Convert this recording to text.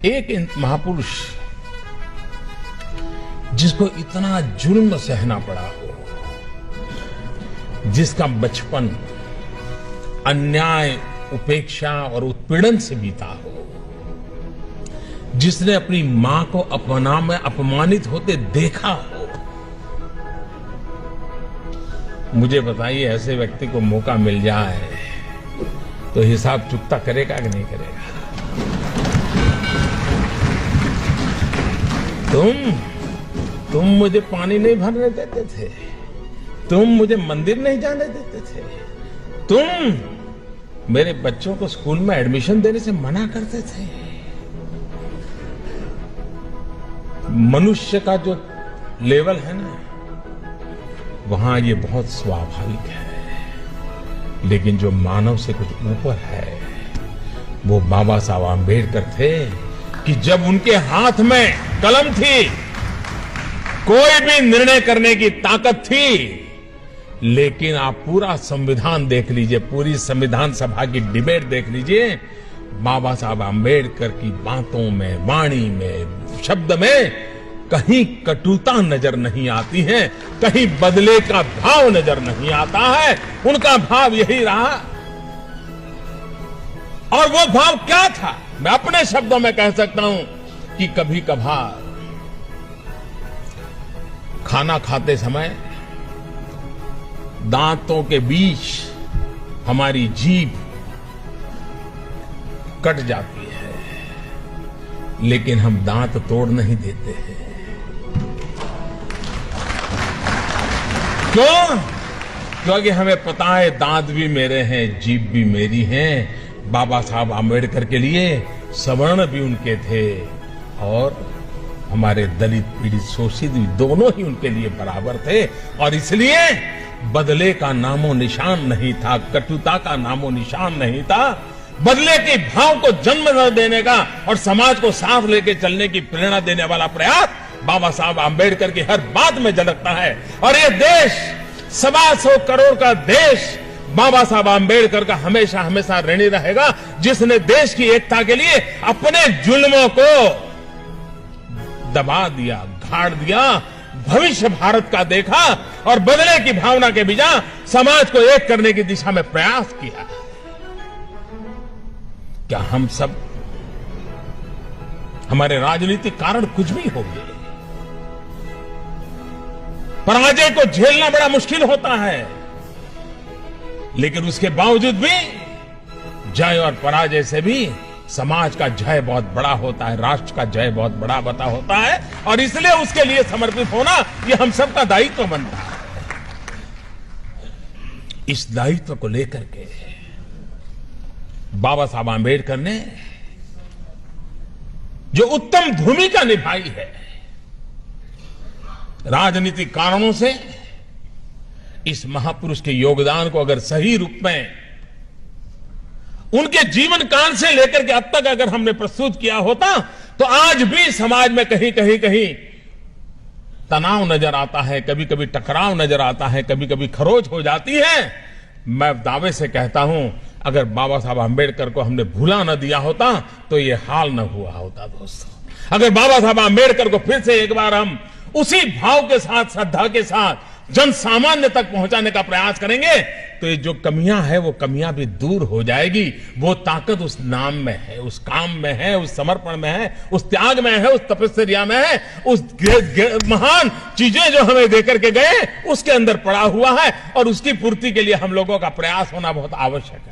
एक महापुरुष जिसको इतना जुल्म सहना पड़ा हो, जिसका बचपन अन्याय, उपेक्षा और उत्पीड़न से बीता हो, जिसने अपनी मां को अपमानित होते देखा हो, मुझे बताइए ऐसे व्यक्ति को मौका मिल जाए तो हिसाब चुकता करेगा कि नहीं करेगा? तुम मुझे पानी नहीं भरने देते थे, तुम मुझे मंदिर नहीं जाने देते थे, तुम मेरे बच्चों को स्कूल में एडमिशन देने से मना करते थे। मनुष्य का जो लेवल है ना, वहां ये बहुत स्वाभाविक है, लेकिन जो मानव से कुछ ऊपर है वो बाबा साहब आंबेडकर थे कि जब उनके हाथ में कलम थी, कोई भी निर्णय करने की ताकत थी। लेकिन आप पूरा संविधान देख लीजिए, पूरी संविधान सभा की डिबेट देख लीजिए, बाबा साहब आंबेडकर की बातों में, वाणी में, शब्द में कहीं कटुता नजर नहीं आती है, कहीं बदले का भाव नजर नहीं आता है। उनका भाव यही रहा। और वो भाव क्या था? मैं अपने शब्दों में कह सकता हूं कि कभी कभार खाना खाते समय दांतों के बीच हमारी जीभ कट जाती है, लेकिन हम दांत तोड़ नहीं देते हैं। क्यों? क्योंकि हमें पता है दांत भी मेरे हैं, जीभ भी मेरी है। बाबा साहब आंबेडकर के लिए सवर्ण भी उनके थे और हमारे दलित, पीड़ित, शोषित दोनों ही उनके लिए बराबर थे। और इसलिए बदले का नामो निशान नहीं था, कटुता का नामो निशान नहीं था। बदले के भाव को जन्म देने का और समाज को साथ लेके चलने की प्रेरणा देने वाला प्रयास बाबा साहब आंबेडकर की हर बात में झलकता है। और ये देश 125 करोड़ का देश बाबा साहब आंबेडकर का हमेशा हमेशा ऋणी रहेगा, जिसने देश की एकता के लिए अपने जुल्मों को दबा दिया, गाड़ दिया, भविष्य भारत का देखा और बदले की भावना के बिना समाज को एक करने की दिशा में प्रयास किया। क्या हम सब, हमारे राजनीतिक कारण कुछ भी होंगे, पराजय को झेलना बड़ा मुश्किल होता है, लेकिन उसके बावजूद भी जय और पराजय से भी समाज का जय बहुत बड़ा होता है, राष्ट्र का जय बहुत बड़ा होता है। और इसलिए उसके लिए समर्पित होना ये हम सबका दायित्व बनता है। इस दायित्व को लेकर के बाबा साहब आंबेडकर ने जो उत्तम भूमिका निभाई है, राजनीतिक कारणों से इस महापुरुष के योगदान को अगर सही रूप में उनके जीवन काल से लेकर के अब तक अगर हमने प्रस्तुत किया होता, तो आज भी समाज में कहीं तनाव नजर आता है, कभी कभी टकराव नजर आता है, कभी कभी खरोच हो जाती है। मैं दावे से कहता हूं, अगर बाबा साहब आंबेडकर को हमने भूला न दिया होता तो ये हाल न हुआ होता। दोस्तों, अगर बाबा साहब आंबेडकर को फिर से एक बार हम उसी भाव के साथ, श्रद्धा के साथ जन सामान्य तक पहुंचाने का प्रयास करेंगे, तो ये जो कमियां है वो कमियां भी दूर हो जाएगी। वो ताकत उस नाम में है, उस काम में है, उस समर्पण में है, उस त्याग में है, उस तपस्या में है, उस महान चीजें जो हमें देकर के गए उसके अंदर पड़ा हुआ है। और उसकी पूर्ति के लिए हम लोगों का प्रयास होना बहुत आवश्यक है।